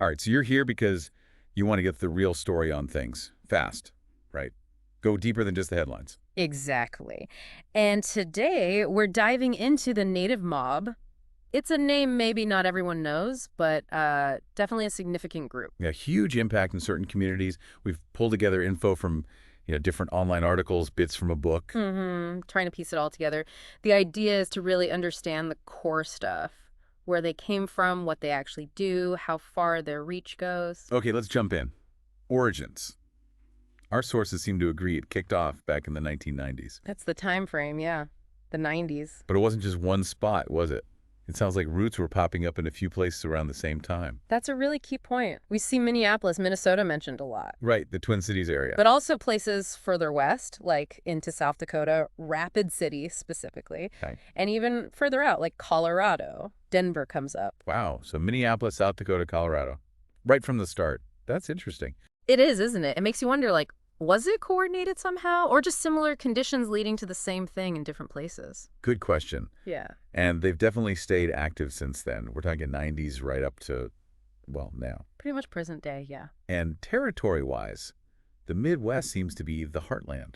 All right, so you're here because you want to get the real story on things fast, right? Go deeper than just the headlines. Exactly. And today we're diving into the native mob. It's a name maybe not everyone knows, but definitely a significant group. Yeah, huge impact in certain communities. We've pulled together info from, different online articles, bits from a book. Trying to piece it all together. The idea is to really understand the core stuff, where they came from, what they actually do, how far their reach goes. Okay, let's jump in. Origins. Our sources seem to agree it kicked off back in the 1990s. That's the time frame, yeah. The 90s. But it wasn't just one spot, was it? It sounds like roots were popping up in a few places around the same time. That's a really key point. We see Minneapolis, Minnesota mentioned a lot. Right, the Twin Cities area. But also places further west, like into South Dakota, Rapid City specifically, Okay. and even further out, like Colorado. Denver comes up. Wow, so Minneapolis, South Dakota, Colorado. Right from the start. That's interesting. It is, isn't it? It makes you wonder, like, was it coordinated somehow? Or just similar conditions leading to the same thing in different places? Good question. Yeah. And they've definitely stayed active since then. We're talking 90s right up to, well, now. Pretty much present day, yeah. And territory-wise, the Midwest seems to be the heartland.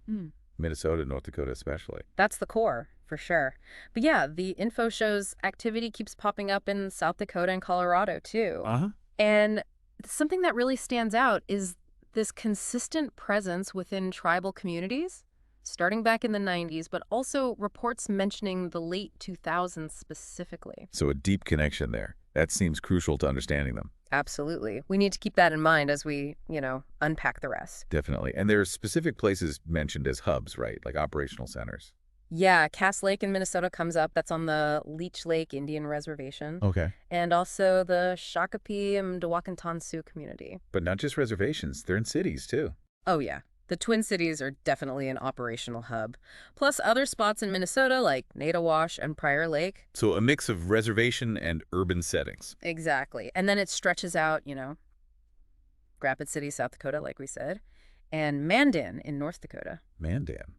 Mm. Minnesota, North Dakota especially. That's the core, for sure. But yeah, the info shows activity keeps popping up in South Dakota and Colorado, too. Uh-huh. And something that really stands out is this consistent presence within tribal communities, starting back in the 90s, but also reports mentioning the late 2000s specifically. So a deep connection there. That seems crucial to understanding them. Absolutely. We need to keep that in mind as we, unpack the rest. Definitely. And there are specific places mentioned as hubs, right? Like operational centers. Yeah, Cass Lake in Minnesota comes up. That's on the Leech Lake Indian Reservation. Okay. And also the Shakopee and Mdewakanton Sioux community. But not just reservations. They're in cities, too. Oh, yeah. The Twin Cities are definitely an operational hub. Plus other spots in Minnesota like Nadawash and Prior Lake. So a mix of reservation and urban settings. Exactly. And then it stretches out, Rapid City, South Dakota, like we said, and Mandan in North Dakota. Mandan.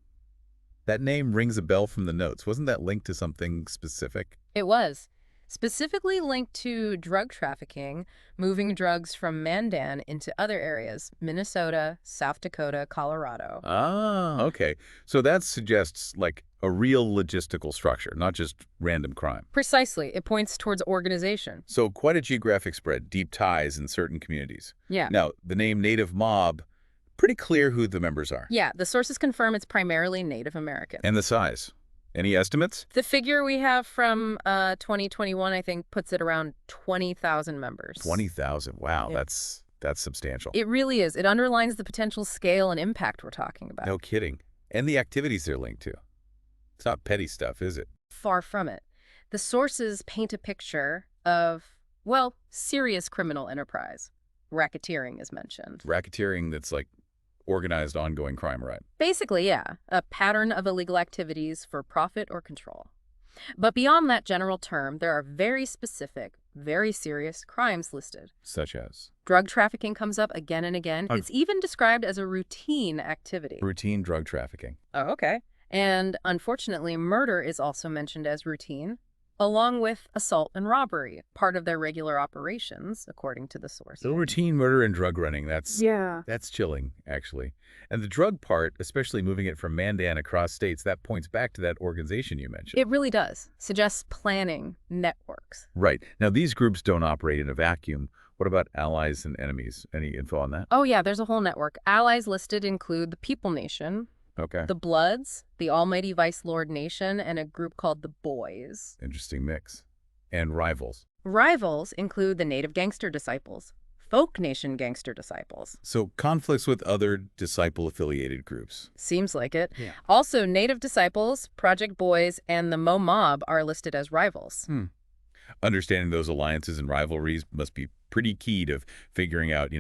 That name rings a bell from the notes. Wasn't that linked to something specific? It was. Specifically linked to drug trafficking, moving drugs from Mandan into other areas, Minnesota, South Dakota, Colorado. Ah, okay. So that suggests like a real logistical structure, not just random crime. Precisely. It points towards organization. So quite a geographic spread, deep ties in certain communities. Yeah. Now, the name Native Mob, pretty clear who the members are. Yeah, the sources confirm it's primarily Native American. And the size. Any estimates? The figure we have from 2021, I think, puts it around 20,000 members. 20,000. Wow, Yeah. that's substantial. It really is. It underlines the potential scale and impact we're talking about. No kidding. And the activities they're linked to. It's not petty stuff, is it? Far from it. The sources paint a picture of, well, serious criminal enterprise. Racketeering is mentioned. Racketeering that's like organized ongoing crime, right? Basically, yeah, a pattern of illegal activities for profit or control. But beyond that general term, there are very specific, very serious crimes listed. Such as? Drug trafficking comes up again and again. Oh. It's even described as a routine activity. Routine drug trafficking. Oh, okay. And unfortunately, murder is also mentioned as routine, along with assault and robbery, part of their regular operations, according to the source. So routine murder and drug running, that's chilling, actually. And the drug part, especially moving it from Mandan across states, that points back to that organization you mentioned. It really does. Suggests planning, networks. Right. Now, these groups don't operate in a vacuum. What about allies and enemies? Any info on that? Oh, yeah, there's a whole network. Allies listed include the People Nation, Okay. the Bloods, the Almighty Vice Lord Nation, and a group called the Boys. Interesting mix. And rivals. Rivals include the Native Gangster Disciples, Folk Nation Gangster Disciples. So conflicts with other disciple-affiliated groups. Seems like it. Yeah. Also, Native Disciples, Project Boys, and the Mo Mob are listed as rivals. Understanding those alliances and rivalries must be pretty key to figuring out,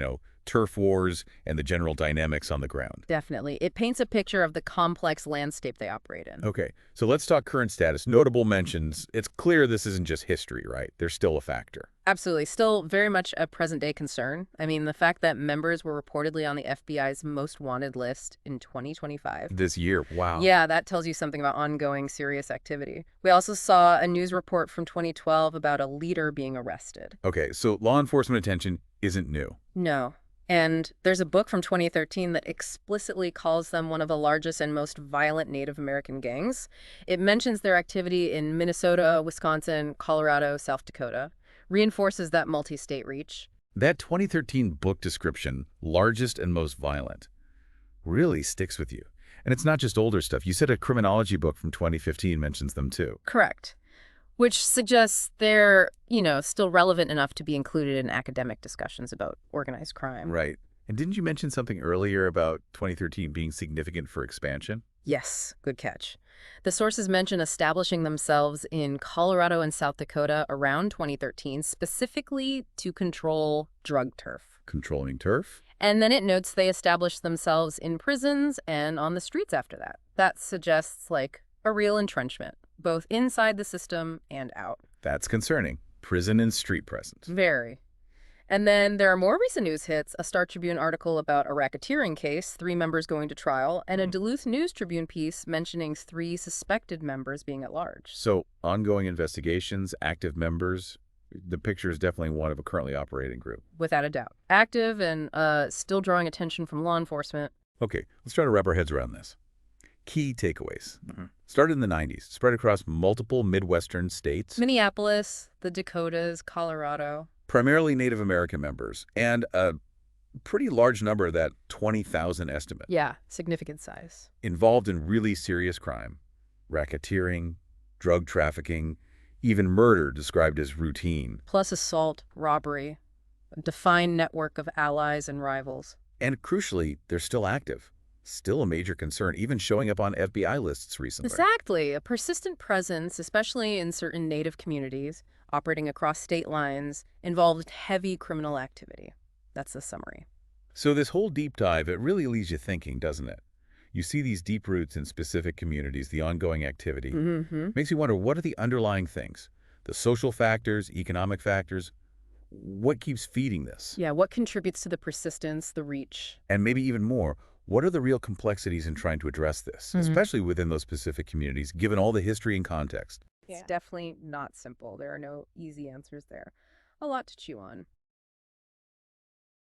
turf wars and the general dynamics on the ground. Definitely. It paints a picture of the complex landscape they operate in. Okay, so let's talk current status. Notable mentions. It's clear this isn't just history, right? There's still a factor. Absolutely. Still very much a present-day concern. I mean, the fact that members were reportedly on the FBI's most wanted list in 2025. This year, wow. Yeah, that tells you something about ongoing serious activity. We also saw a news report from 2012 about a leader being arrested. Okay, so law enforcement attention isn't new. No. And there's a book from 2013 that explicitly calls them one of the largest and most violent Native American gangs. It mentions their activity in Minnesota, Wisconsin, Colorado, South Dakota, reinforces that multi-state reach. That 2013 book description, largest and most violent, really sticks with you. And it's not just older stuff. You said a criminology book from 2015 mentions them too. Correct. Which suggests they're, still relevant enough to be included in academic discussions about organized crime. Right. And didn't you mention something earlier about 2013 being significant for expansion? Yes, good catch. The sources mention establishing themselves in Colorado and South Dakota around 2013, specifically to control drug turf. Controlling turf? And then it notes they established themselves in prisons and on the streets after that. That suggests, like, a real entrenchment, both inside the system and out. That's concerning. Prison and street presence. Very. And then there are more recent news hits, a Star Tribune article about a racketeering case, 3 members going to trial, and a Duluth News Tribune piece mentioning 3 suspected members being at large. So ongoing investigations, active members, the picture is definitely one of a currently operating group. Without a doubt. Active and still drawing attention from law enforcement. Okay, let's try to wrap our heads around this. Key takeaways. Started in the 90s, spread across multiple Midwestern states. Minneapolis, the Dakotas, Colorado. Primarily Native American members, and a pretty large number, that 20,000 estimate. Yeah, significant size. Involved in really serious crime, racketeering, drug trafficking, even murder described as routine. Plus assault, robbery, a defined network of allies and rivals. And crucially, they're still active. Still a major concern, even showing up on FBI lists recently. Exactly. A persistent presence, especially in certain Native communities, operating across state lines, involved heavy criminal activity. That's the summary. So this whole deep dive, it really leaves you thinking, doesn't it? You see these deep roots in specific communities, the ongoing activity. Makes you wonder, what are the underlying things? The social factors, economic factors? What keeps feeding this? Yeah, what contributes to the persistence, the reach? And maybe even more, what are the real complexities in trying to address this, especially within those specific communities, given all the history and context? It's definitely not simple. There are no easy answers there. A lot to chew on.